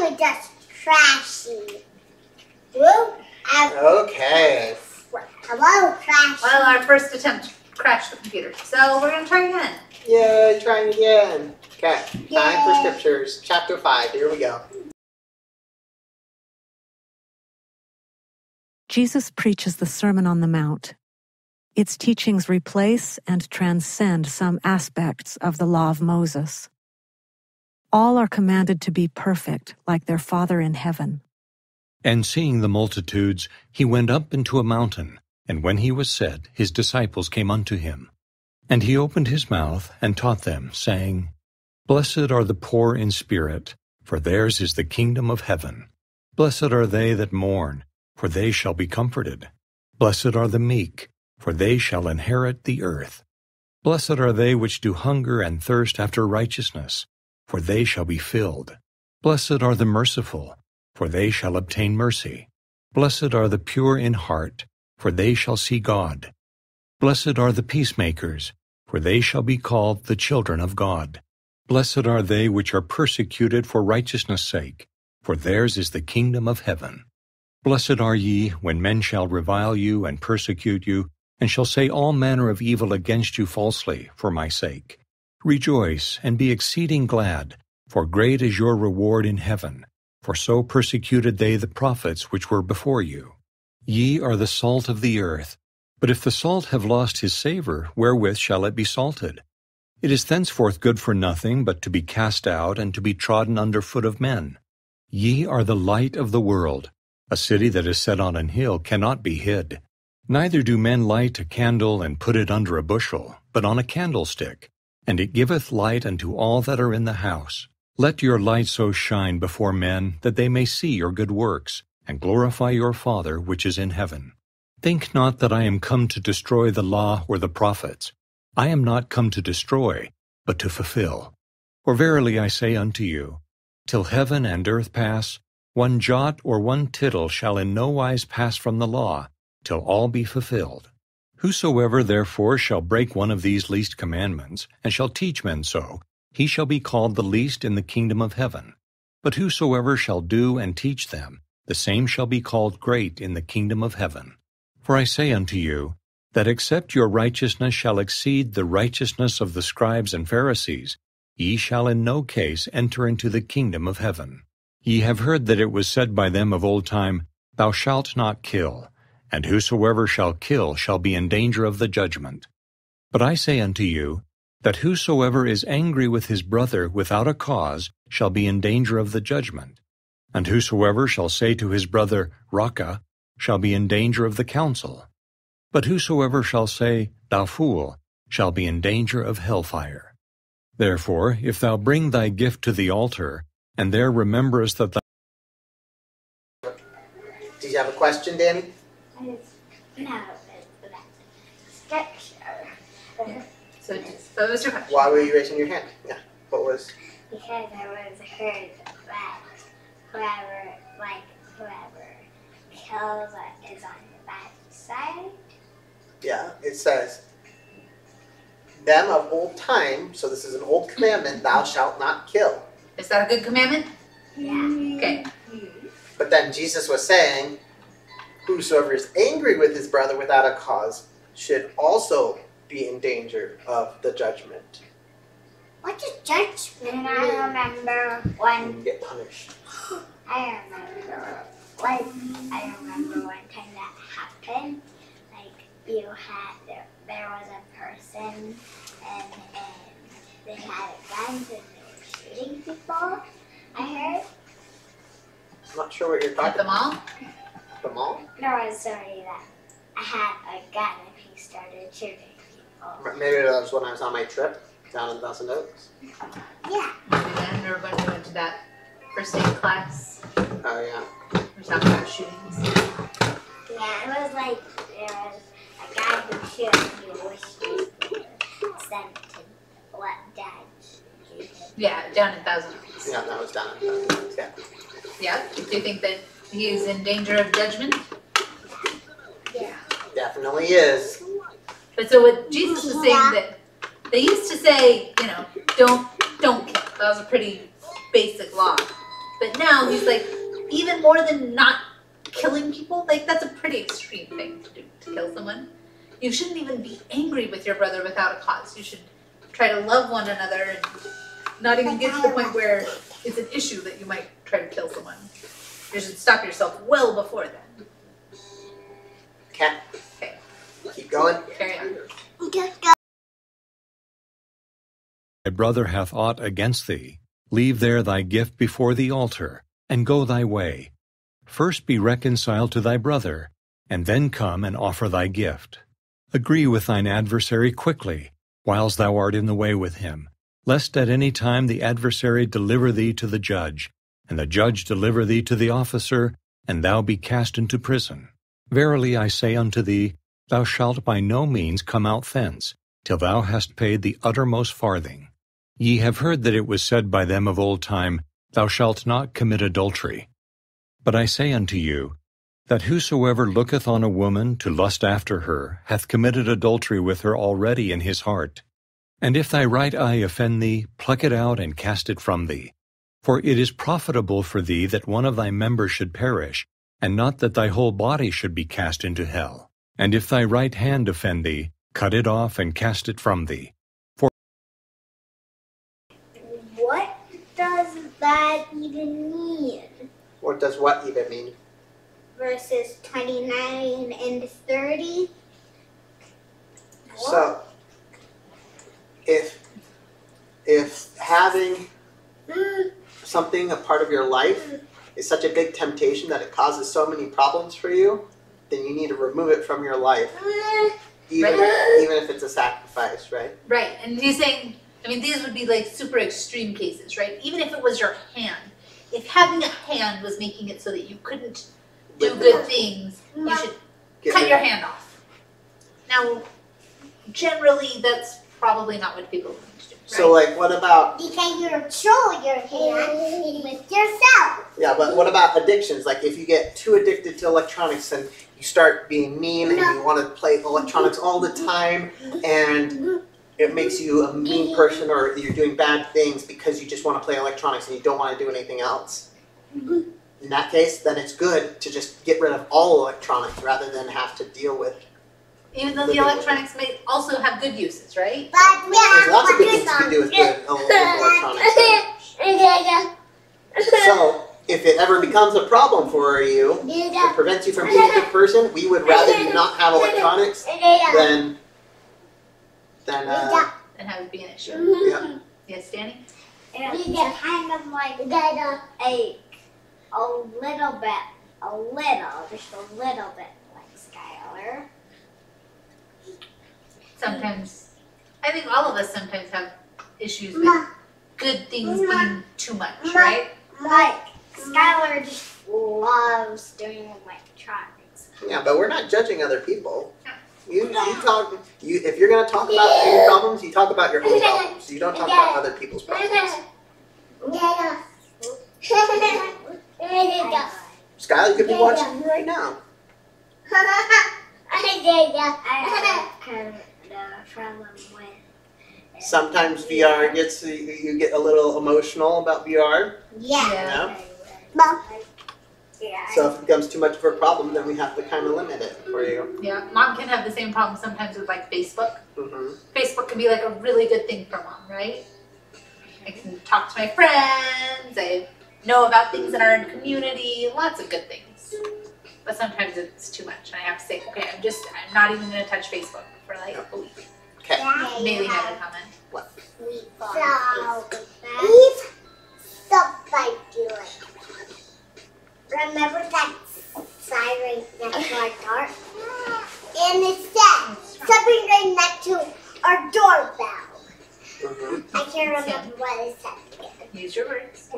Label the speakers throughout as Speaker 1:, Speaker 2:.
Speaker 1: were just trashy.
Speaker 2: Okay.
Speaker 1: Hello, trashy.
Speaker 3: Well, our first attempt crashed the computer, so we're going to try again.
Speaker 2: Yay, trying again. Okay,
Speaker 1: Yay.
Speaker 2: time for scriptures. Chapter 5, here we go.
Speaker 4: Jesus preaches the Sermon on the Mount. Its teachings replace and transcend some aspects of the law of Moses. All are commanded to be perfect, like their Father in heaven.
Speaker 5: And seeing the multitudes, he went up into a mountain, and when he was set, his disciples came unto him. And he opened his mouth and taught them, saying, Blessed are the poor in spirit, for theirs is the kingdom of heaven. Blessed are they that mourn, for they shall be comforted. Blessed are the meek, for they shall inherit the earth. Blessed are they which do hunger and thirst after righteousness, for they shall be filled. Blessed are the merciful, for they shall obtain mercy. Blessed are the pure in heart, for they shall see God. Blessed are the peacemakers, for they shall be called the children of God. Blessed are they which are persecuted for righteousness' sake, for theirs is the kingdom of heaven. Blessed are ye, when men shall revile you and persecute you, and shall say all manner of evil against you falsely, for my sake. Rejoice, and be exceeding glad, for great is your reward in heaven. For so persecuted they the prophets which were before you. Ye are the salt of the earth. But if the salt have lost his savour, wherewith shall it be salted? It is thenceforth good for nothing but to be cast out and to be trodden under foot of men. Ye are the light of the world. A city that is set on an hill cannot be hid. Neither do men light a candle and put it under a bushel, but on a candlestick, and it giveth light unto all that are in the house. Let your light so shine before men, that they may see your good works, and glorify your Father which is in heaven. Think not that I am come to destroy the law or the prophets. I am not come to destroy, but to fulfill. For verily I say unto you, till heaven and earth pass, one jot or one tittle shall in no wise pass from the law, till all be fulfilled. Whosoever therefore shall break one of these least commandments, and shall teach men so, he shall be called the least in the kingdom of heaven. But whosoever shall do and teach them, the same shall be called great in the kingdom of heaven. For I say unto you, that except your righteousness shall exceed the righteousness of the scribes and Pharisees, ye shall in no case enter into the kingdom of heaven. Ye have heard that it was said by them of old time, Thou shalt not kill, and whosoever shall kill shall be in danger of the judgment. But I say unto you, that whosoever is angry with his brother without a cause shall be in danger of the judgment. And whosoever shall say to his brother, Raca, shall be in danger of the council. But whosoever shall say, Thou fool, shall be in danger of hellfire. Therefore, if thou bring thy gift to the altar, and there rememberest that thou...
Speaker 2: Did you have a question, Danny?
Speaker 1: No, scripture.
Speaker 3: So what was your question?
Speaker 2: Why were you raising your hand? Yeah, what was...
Speaker 1: Because I was heard that whoever kills is on the bad side.
Speaker 2: Yeah, it says, them of old time, so this is an old commandment, thou shalt not kill.
Speaker 3: Is that a good commandment?
Speaker 1: Yeah.
Speaker 3: Okay.
Speaker 2: But then Jesus was saying, whosoever is angry with his brother without a cause should also be in danger of the judgment.
Speaker 1: What does judgment mean? I remember
Speaker 2: You
Speaker 1: when
Speaker 2: get punished.
Speaker 1: I remember one time that happened. Like there was a person and they had a gun and they were shooting people. I heard.
Speaker 2: I'm not sure what you're
Speaker 3: At
Speaker 2: talking
Speaker 3: the mall?
Speaker 2: The mall?
Speaker 1: There was somebody that had a gun and he started shooting people.
Speaker 2: Maybe that was when I was on my trip down in Thousand Oaks.
Speaker 1: Yeah.
Speaker 3: Maybe then we were when we went to that first aid class.
Speaker 2: Oh, yeah.
Speaker 3: We were talking about shootings.
Speaker 1: Yeah, it was like there was a guy who shoot and he wished he was sent to what dad gave him.
Speaker 3: Yeah, down in Thousand Oaks.
Speaker 2: Yeah, that was down in Thousand Oaks, yeah.
Speaker 3: Yeah? Do you think that he is in danger of judgment?
Speaker 1: Yeah.
Speaker 2: Definitely is.
Speaker 3: But so what Jesus was saying that they used to say, don't kill. That was a pretty basic law. But now he's like, even more than not killing people, like that's a pretty extreme thing to do, to kill someone. You shouldn't even be angry with your brother without a cause. You should try to love one another and not even get to the point where it's an issue that you might try to kill someone. You should stop yourself well before then.
Speaker 2: Okay.
Speaker 3: Okay,
Speaker 2: Keep going.
Speaker 3: carry on.
Speaker 5: Thy brother hath aught against thee, leave there thy gift before the altar, and go thy way. First be reconciled to thy brother, and then come and offer thy gift. Agree with thine adversary quickly, whiles thou art in the way with him, lest at any time the adversary deliver thee to the judge, and the judge deliver thee to the officer, and thou be cast into prison. Verily I say unto thee, thou shalt by no means come out thence, till thou hast paid the uttermost farthing. Ye have heard that it was said by them of old time, Thou shalt not commit adultery. But I say unto you, that whosoever looketh on a woman to lust after her hath committed adultery with her already in his heart. And if thy right eye offend thee, pluck it out and cast it from thee. For it is profitable for thee that one of thy members should perish, and not that thy whole body should be cast into hell. And if thy right hand offend thee, cut it off and cast it from thee.
Speaker 1: What does that even mean?
Speaker 2: What does what even mean?
Speaker 1: Verses 29 and 30?
Speaker 2: So, if having something a part of your life is such a big temptation that it causes so many problems for you, then you need to remove it from your life, even if it's a sacrifice, right?
Speaker 3: Right, and he's saying, I mean, these would be like super extreme cases, right? Even if it was your hand. If having a hand was making it so that you couldn't do good things, you should cut your hand off. Now, generally, that's probably not what people want to do. Right?
Speaker 2: So, like, what about...
Speaker 1: You can control your hand with yourself.
Speaker 2: Yeah, but what about addictions? Like, if you get too addicted to electronics and you start being mean and you want to play electronics all the time and it makes you a mean person or you're doing bad things because you just want to play electronics and you don't want to do anything else. In that case, then it's good to just get rid of all electronics rather than have to deal with.
Speaker 3: Even though the electronics may also have good uses, right?
Speaker 2: There's lots of good things you can do with good electronics. So, if it ever becomes a problem for you, it prevents you from being a good person, we would rather you not have electronics than
Speaker 3: And have it be an issue.
Speaker 2: yeah.
Speaker 3: Yes, Danny?
Speaker 1: It's kind of like a little bit, just a little bit like Skylar.
Speaker 3: Sometimes, I think all of us sometimes have issues with good things being too much, right?
Speaker 1: Like, Skylar just loves doing electronics.
Speaker 2: Yeah, but we're not judging other people. If you're gonna talk about your problems, you talk about your own problems. You don't talk about other people's problems. Skylar, you could be watching me right now.
Speaker 1: I have kind of a problem with it.
Speaker 2: Sometimes VR gets you get a little emotional about VR.
Speaker 1: Yeah. Yeah.
Speaker 2: So if it becomes too much of a problem, then we have to kind of limit it for you.
Speaker 3: Yeah, mom can have the same problem sometimes with like Facebook.
Speaker 2: Mm-hmm.
Speaker 3: Facebook can be like a really good thing for mom, right? I can talk to my friends, I know about things in our community, lots of good things. But sometimes it's too much and I have to say, okay, I'm not even going to touch Facebook for like a week.
Speaker 2: Okay.
Speaker 3: Maybe have a comment.
Speaker 2: What?
Speaker 1: So, Eve stopped by doing. Remember that sign next to our door? And it said something right next to our doorbell.
Speaker 2: Mm-hmm.
Speaker 1: I can't remember what it said again.
Speaker 3: Use your words.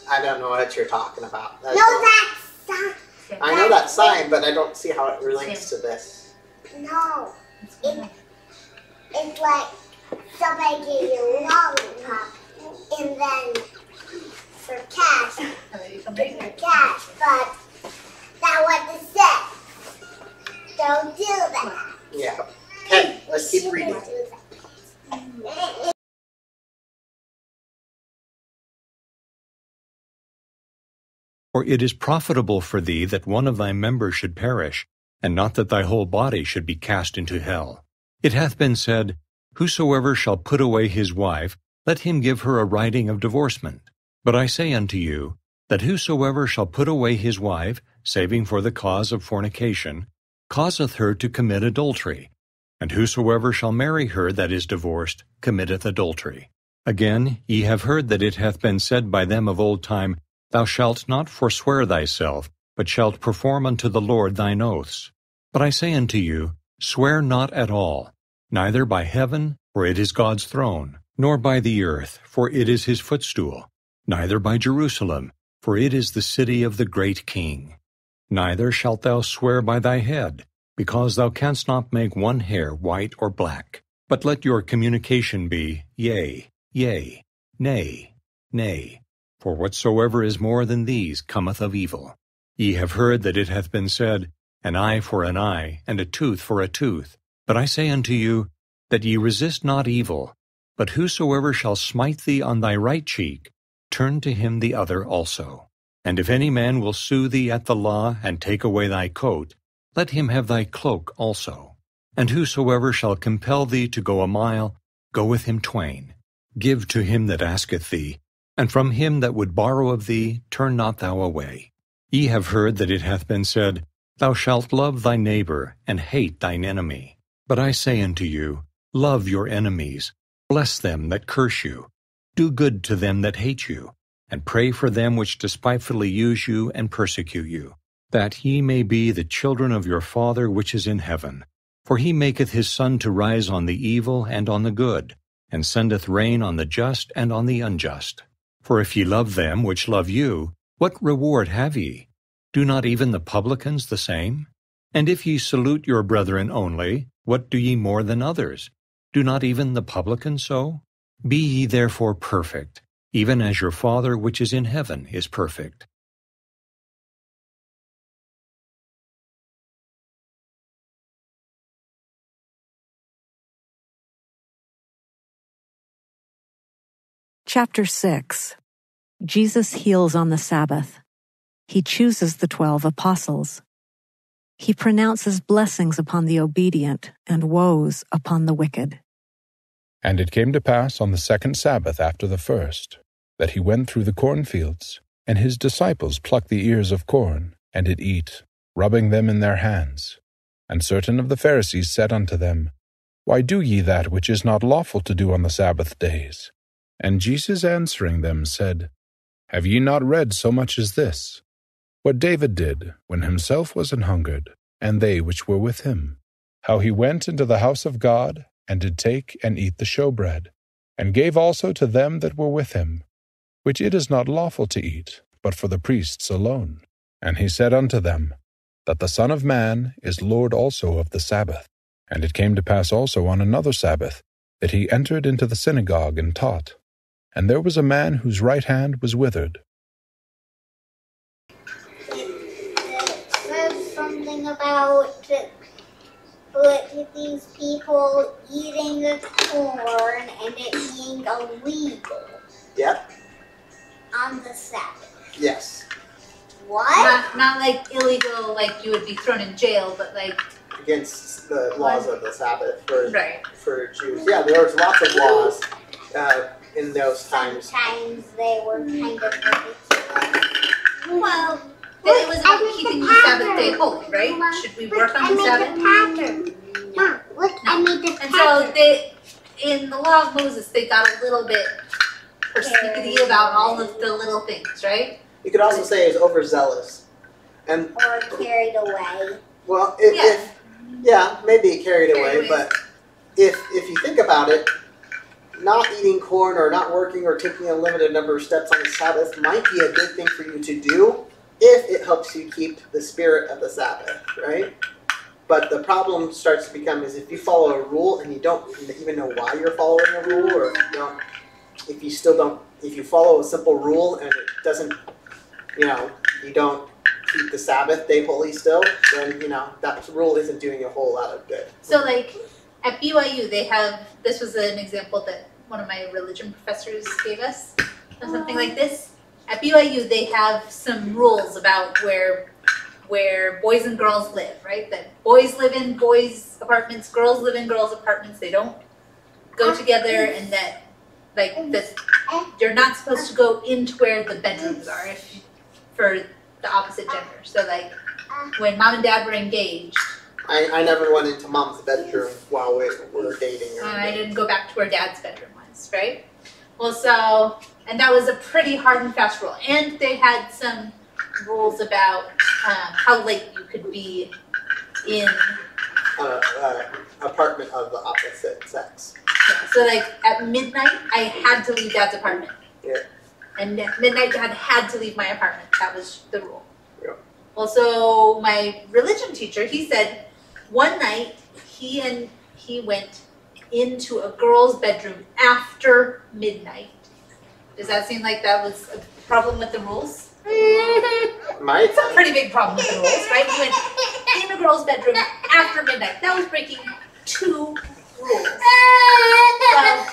Speaker 2: I don't know what you're talking about.
Speaker 1: No, that sign.
Speaker 2: I know that sign, but I don't see how it relates to this.
Speaker 1: No. It's like somebody gave you a lollipop and then for cash, cash, but that what it said. Don't do that.
Speaker 2: Yeah. Okay, let's keep reading.
Speaker 1: Do that.
Speaker 5: For it is profitable for thee that one of thy members should perish, and not that thy whole body should be cast into hell. It hath been said, Whosoever shall put away his wife, let him give her a writing of divorcement. But I say unto you, that whosoever shall put away his wife, saving for the cause of fornication, causeth her to commit adultery. And whosoever shall marry her that is divorced committeth adultery. Again, ye have heard that it hath been said by them of old time, Thou shalt not forswear thyself, but shalt perform unto the Lord thine oaths. But I say unto you, Swear not at all, neither by heaven, for it is God's throne, nor by the earth, for it is his footstool, neither by Jerusalem, for it is the city of the great King. Neither shalt thou swear by thy head, because thou canst not make one hair white or black. But let your communication be, Yea, yea, nay, nay. For whatsoever is more than these cometh of evil. Ye have heard that it hath been said, An eye for an eye, and a tooth for a tooth. But I say unto you, that ye resist not evil, but whosoever shall smite thee on thy right cheek, turn to him the other also. And if any man will sue thee at the law, and take away thy coat, let him have thy cloak also. And whosoever shall compel thee to go a mile, go with him twain. Give to him that asketh thee, and from him that would borrow of thee, turn not thou away. Ye have heard that it hath been said, Thou shalt love thy neighbor, and hate thine enemy. But I say unto you, Love your enemies, bless them that curse you, do good to them that hate you, and pray for them which despitefully use you and persecute you, that ye may be the children of your Father which is in heaven. For he maketh his sun to rise on the evil and on the good, and sendeth rain on the just and on the unjust. For if ye love them which love you, what reward have ye? Do not even the publicans the same? And if ye salute your brethren only, what do ye more than others? Do not even the publicans so? Be ye therefore perfect, even as your Father which is in heaven is perfect.
Speaker 4: Chapter 6. Jesus heals on the Sabbath. He chooses the 12 apostles. He pronounces blessings upon the obedient and woes upon the wicked.
Speaker 6: And it came to pass on the second Sabbath after the first, that he went through the cornfields, and his disciples plucked the ears of corn, and did eat, rubbing them in their hands. And certain of the Pharisees said unto them, Why do ye that which is not lawful to do on the Sabbath days? And Jesus answering them said, Have ye not read so much as this? What David did, when himself was an hungered, and they which were with him, how he went into the house of God, and did take and eat the showbread, and gave also to them that were with him, which it is not lawful to eat, but for the priests alone. And he said unto them, That the Son of Man is Lord also of the Sabbath. And it came to pass also on another Sabbath, that he entered into the synagogue and taught. And there was a man whose right hand was withered.
Speaker 1: It says something about these people eating the corn and it being illegal
Speaker 2: Yep.
Speaker 1: on the Sabbath.
Speaker 2: Yes.
Speaker 1: What?
Speaker 3: Not like illegal, like you would be thrown in jail, but like
Speaker 2: Against the laws of the Sabbath for
Speaker 3: right.
Speaker 2: for Jews. Yeah, there was lots of laws in those times.
Speaker 1: Sometimes they were kind of ridiculous.
Speaker 3: Well, it was about keeping the Sabbath day holy, right? Should we work on the Sabbath?
Speaker 1: Mom, look, I made the
Speaker 3: And so they, in the law of Moses, they got a little bit persnickety about all of the little things, right?
Speaker 2: You could also say it's overzealous, and
Speaker 1: or carried away.
Speaker 2: well, maybe carried away. But if you think about it, not eating corn or not working or taking a limited number of steps on the Sabbath might be a good thing for you to do if it helps you keep the spirit of the Sabbath, right? But the problem starts to become is if you follow a rule and you don't even know why you're following a rule, or if you follow a simple rule and it doesn't, you don't keep the Sabbath day holy still, then, that rule isn't doing a whole lot of good.
Speaker 3: So like at BYU, they have, this was an example that one of my religion professors gave us of something like this. at BYU they have some rules about where boys and girls live, right? That boys live in boys' apartments, girls live in girls' apartments. They don't go together, and that you're not supposed to go into where the bedrooms are for the opposite gender. So like when mom and dad were engaged,
Speaker 2: I never went into mom's bedroom while we were dating.
Speaker 3: I didn't go back to where dad's bedroom was, right? Well, and that was a pretty hard and fast rule. And they had some rules about how late you could be in
Speaker 2: apartment of the opposite sex.
Speaker 3: Yeah, so like at midnight, I had to leave dad's apartment.
Speaker 2: Yeah.
Speaker 3: And at midnight, dad had to leave my apartment. That was the rule.
Speaker 2: Yeah.
Speaker 3: Well, so my religion teacher, he said one night he went into a girl's bedroom after midnight. Does that seem like that was a problem with the rules? It's a pretty big problem with the rules, right? He went in a girl's bedroom after midnight. That was breaking 2 rules. Well,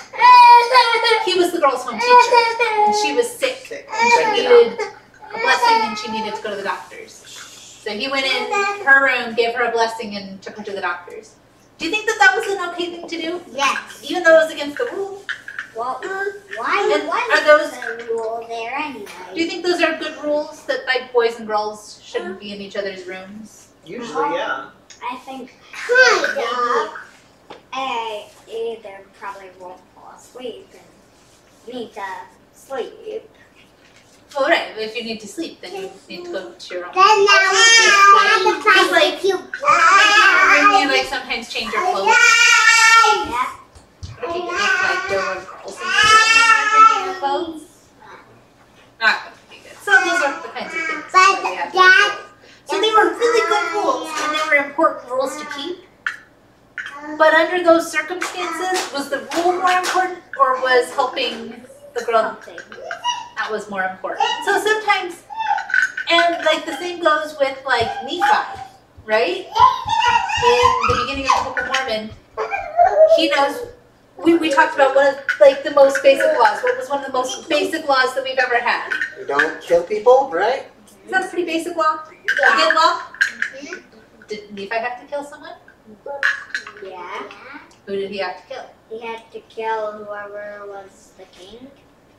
Speaker 3: he was the girl's home teacher, and she was sick, and she needed a blessing, and she needed to go to the doctor's. So he went in her room, gave her a blessing, and took her to the doctor's. Do you think that was an okay thing to do?
Speaker 1: Yes.
Speaker 3: Even though it was against the rules?
Speaker 1: Well, why
Speaker 3: And
Speaker 1: was
Speaker 3: are those-
Speaker 1: the rule there anyway?
Speaker 3: Do you think those are good rules, that like boys and girls shouldn't be in each other's rooms?
Speaker 2: Usually, yeah.
Speaker 1: I think either probably won't fall asleep and need to sleep.
Speaker 3: Well, right. If you need to sleep, then you need to go to your own.
Speaker 1: Then now
Speaker 3: Because like you like sometimes change your clothes.
Speaker 1: Yeah.
Speaker 3: If you like there were girls in your clothes, not going to be good. So those are the kinds of things that we have to do. So they were really good rules, and they were important rules to keep. But under those circumstances, was the rule more important, or was helping the girl? That was more important. So sometimes, and like the same goes with like Nephi, right? In the beginning of the Book of Mormon, he knows. We talked about one of like the most basic laws. What was one of the most basic laws that we've ever had?
Speaker 2: You don't kill people, right?
Speaker 3: Is that a pretty basic law? A good law? Did Nephi have to kill someone?
Speaker 1: Yeah.
Speaker 3: Who did he have to kill?
Speaker 1: He had to kill whoever was the king.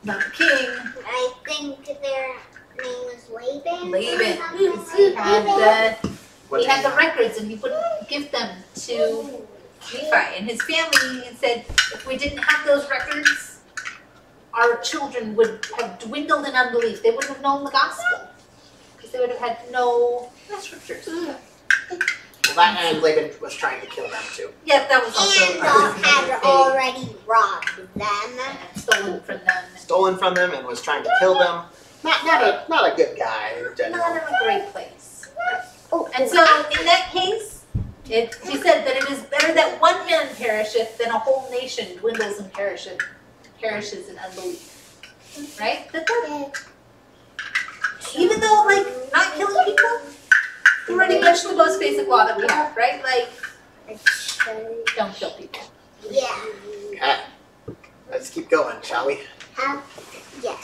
Speaker 3: Not the king.
Speaker 1: I think their name was Laban.
Speaker 3: Laban. He had the records, and he wouldn't give them to Nephi and his family, and said, if we didn't have those records, our children would have dwindled in unbelief. They wouldn't have known the gospel because they would have had no scriptures.
Speaker 2: Well, that and Laban was trying to kill them too.
Speaker 3: Yeah, that was also
Speaker 1: And had already robbed them.
Speaker 3: stolen from them.
Speaker 2: Stolen from them and was trying to kill them. Not a good guy in general.
Speaker 3: Not in a great place. And so in that case, he said that it is better that one man perisheth than a whole nation dwindles and perishes in unbelief. Right? Even though, like, not killing people, pretty much the most basic law that we have, right? Like, don't kill people.
Speaker 1: Yeah.
Speaker 2: Okay. Let's keep going, shall we?
Speaker 1: Yeah.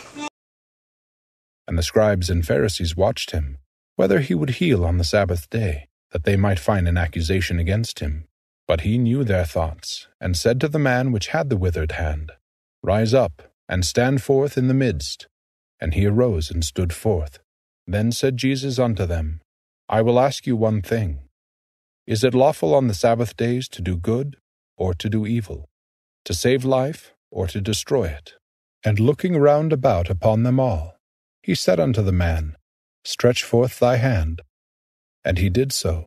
Speaker 6: And the scribes and Pharisees watched him, whether he would heal on the Sabbath day, that they might find an accusation against him. But he knew their thoughts, and said to the man which had the withered hand, Rise up, and stand forth in the midst. And he arose and stood forth. Then said Jesus unto them, I will ask you one thing. Is it lawful on the Sabbath days to do good, or to do evil? To save life, or to destroy it? And looking round about upon them all, he said unto the man, Stretch forth thy hand. And he did so.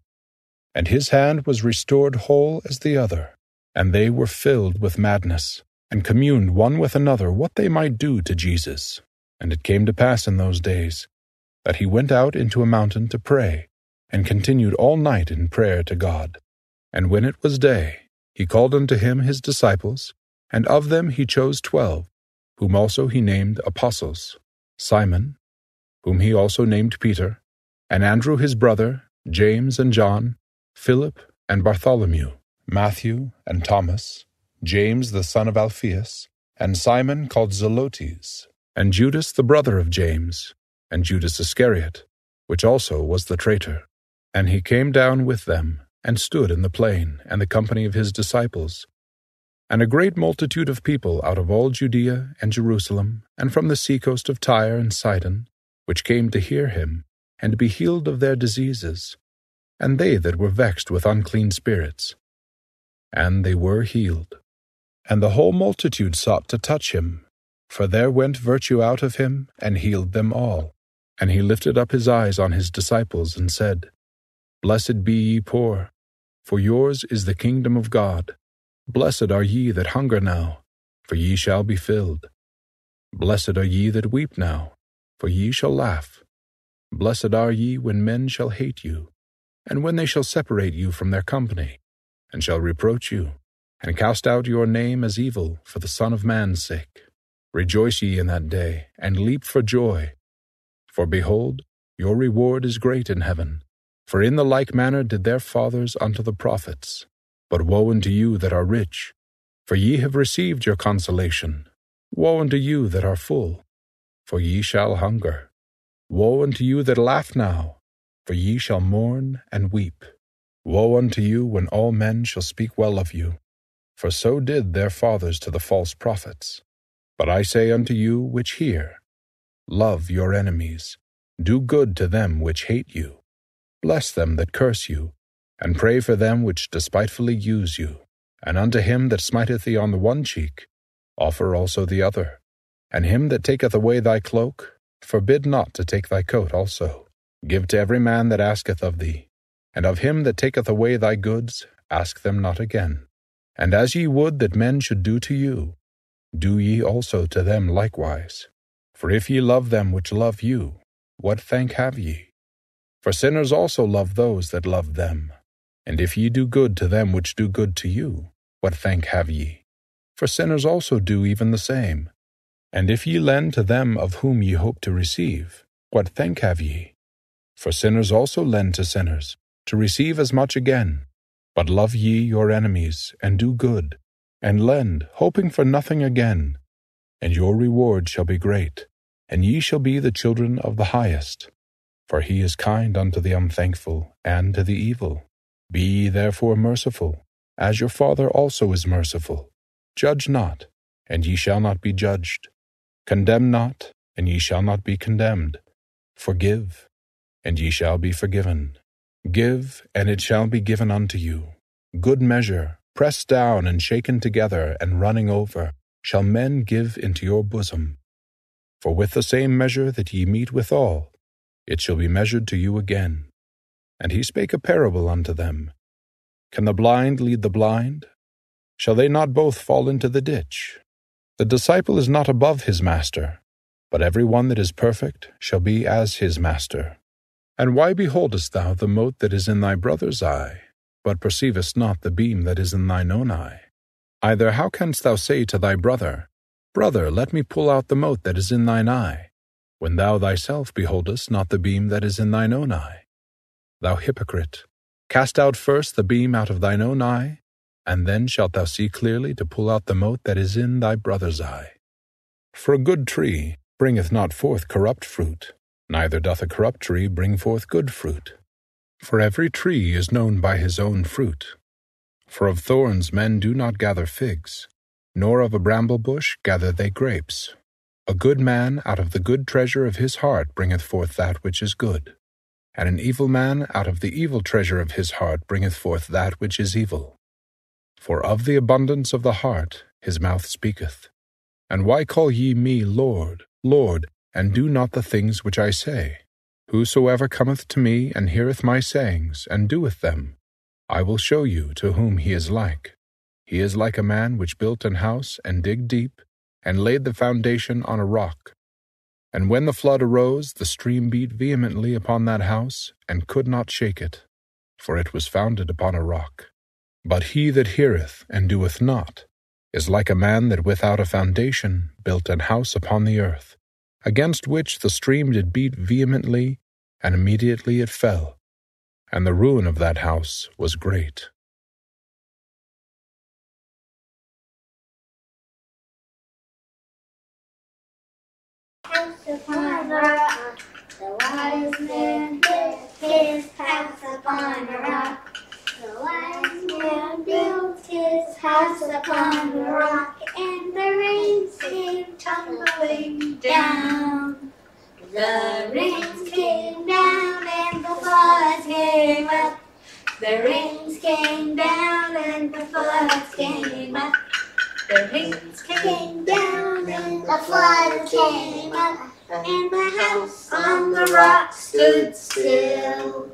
Speaker 6: And his hand was restored whole as the other. And they were filled with madness, and communed one with another what they might do to Jesus. And it came to pass in those days, that he went out into a mountain to pray, and continued all night in prayer to God. And when it was day, he called unto him his disciples, and of them he chose 12, whom also he named apostles, Simon, whom he also named Peter, and Andrew his brother, James and John, Philip and Bartholomew, Matthew and Thomas, James the son of Alphaeus, and Simon called Zelotes, and Judas the brother of James, and Judas Iscariot, which also was the traitor. And he came down with them, and stood in the plain, and the company of his disciples. And a great multitude of people out of all Judea and Jerusalem, and from the seacoast of Tyre and Sidon, which came to hear him, and to be healed of their diseases, and they that were vexed with unclean spirits. And they were healed. And the whole multitude sought to touch him, for there went virtue out of him, and healed them all. And he lifted up his eyes on his disciples, and said, Blessed be ye poor, for yours is the kingdom of God. Blessed are ye that hunger now, for ye shall be filled. Blessed are ye that weep now, for ye shall laugh. Blessed are ye when men shall hate you, and when they shall separate you from their company, and shall reproach you, and cast out your name as evil for the Son of Man's sake. Rejoice ye in that day, and leap for joy. For behold, your reward is great in heaven. For in the like manner did their fathers unto the prophets. But woe unto you that are rich, for ye have received your consolation. Woe unto you that are full, for ye shall hunger. Woe unto you that laugh now, for ye shall mourn and weep. Woe unto you when all men shall speak well of you, for so did their fathers to the false prophets. But I say unto you which hear, love your enemies, do good to them which hate you, bless them that curse you, and pray for them which despitefully use you. And unto him that smiteth thee on the one cheek, offer also the other. And him that taketh away thy cloak, forbid not to take thy coat also. Give to every man that asketh of thee, and of him that taketh away thy goods, ask them not again. And as ye would that men should do to you, do ye also to them likewise. For if ye love them which love you, what thank have ye? For sinners also love those that love them. And if ye do good to them which do good to you, what thank have ye? For sinners also do even the same. And if ye lend to them of whom ye hope to receive, what thank have ye? For sinners also lend to sinners, to receive as much again. But love ye your enemies, and do good, and lend, hoping for nothing again. And your reward shall be great, and ye shall be the children of the highest. For he is kind unto the unthankful, and to the evil. Be ye therefore merciful, as your Father also is merciful. Judge not, and ye shall not be judged. Condemn not, and ye shall not be condemned. Forgive, and ye shall be forgiven. Give, and it shall be given unto you. Good measure, pressed down and shaken together, and running over, shall men give into your bosom. For with the same measure that ye mete withal, it shall be measured to you again. And he spake a parable unto them. Can the blind lead the blind? Shall they not both fall into the ditch? The disciple is not above his master, but every one that is perfect shall be as his master. And why beholdest thou the mote that is in thy brother's eye, but perceivest not the beam that is in thine own eye? Either how canst thou say to thy brother, Brother, let me pull out the mote that is in thine eye, when thou thyself beholdest not the beam that is in thine own eye? Thou hypocrite, cast out first the beam out of thine own eye, and then shalt thou see clearly to pull out the mote that is in thy brother's eye. For a good tree bringeth not forth corrupt fruit, neither doth a corrupt tree bring forth good fruit. For every tree is known by his own fruit. For of thorns men do not gather figs, nor of a bramble bush gather they grapes. A good man out of the good treasure of his heart bringeth forth that which is good, and an evil man out of the evil treasure of his heart bringeth forth that which is evil. For of the abundance of the heart his mouth speaketh. And why call ye me Lord, Lord, and do not the things which I say? Whosoever cometh to me and heareth my sayings, and doeth them, I will show you to whom he is like. He is like a man which built an house, and digged deep, and laid the foundation on a rock. And when the flood arose, the stream beat vehemently upon that house, and could not shake it, for it was founded upon a rock. But he that heareth and doeth not is like a man that without a foundation built an house upon the earth, against which the stream did beat vehemently, and immediately it fell, and the ruin of that house was great.
Speaker 1: upon a rock. The wise man built his house upon a rock. The wise man built his house upon a rock, and the rains came tumbling down. The rains came down and the floods came up. The rains came down and the floods came up.
Speaker 3: The rains
Speaker 1: Came down and the floods came up, and the house on the rock stood still.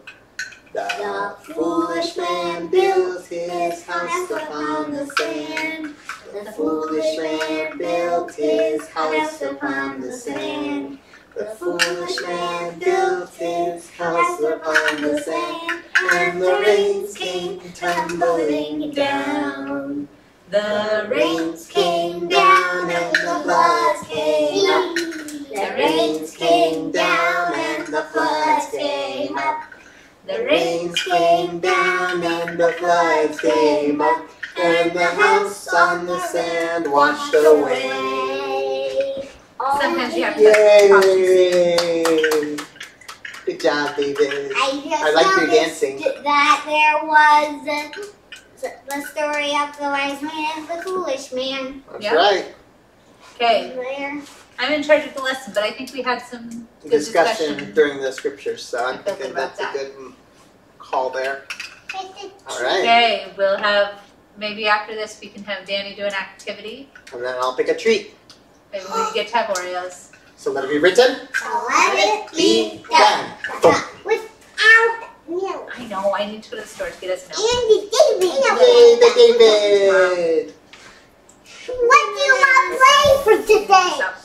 Speaker 2: The foolish man built his house upon the sand. The foolish man built his house upon the sand. The foolish man built his house upon the sand, and the rains came tumbling down. The rains came down and the floods came up. The rains came down and the floods came up. The rains came down and the floods came up, and the house on the sand washed away.
Speaker 3: Sometimes you have to talk to
Speaker 2: Yay! Good job, David.
Speaker 1: I
Speaker 2: like your
Speaker 1: noticed
Speaker 2: dancing.
Speaker 1: that there was the story of the wise man and the foolish man.
Speaker 2: That's
Speaker 3: Yeah.
Speaker 2: right.
Speaker 3: Okay,
Speaker 1: There.
Speaker 3: I'm in charge of the lesson, but I think we had some good
Speaker 2: Discussion during the scriptures, so I'm
Speaker 3: I feel
Speaker 2: thinking
Speaker 3: good about
Speaker 2: that's a good call there. All right.
Speaker 3: Okay, we'll have, maybe after this we can have Danny do an activity.
Speaker 2: And then I'll pick a treat.
Speaker 3: Maybe we get to have Oreos.
Speaker 2: So let it be written.
Speaker 1: So let it be
Speaker 2: done.
Speaker 1: done. Without milk.
Speaker 3: I know, I need to go to the store to get us milk.
Speaker 1: Andy David.
Speaker 2: Yay, the David!
Speaker 1: What do you want to play for today?
Speaker 3: Stop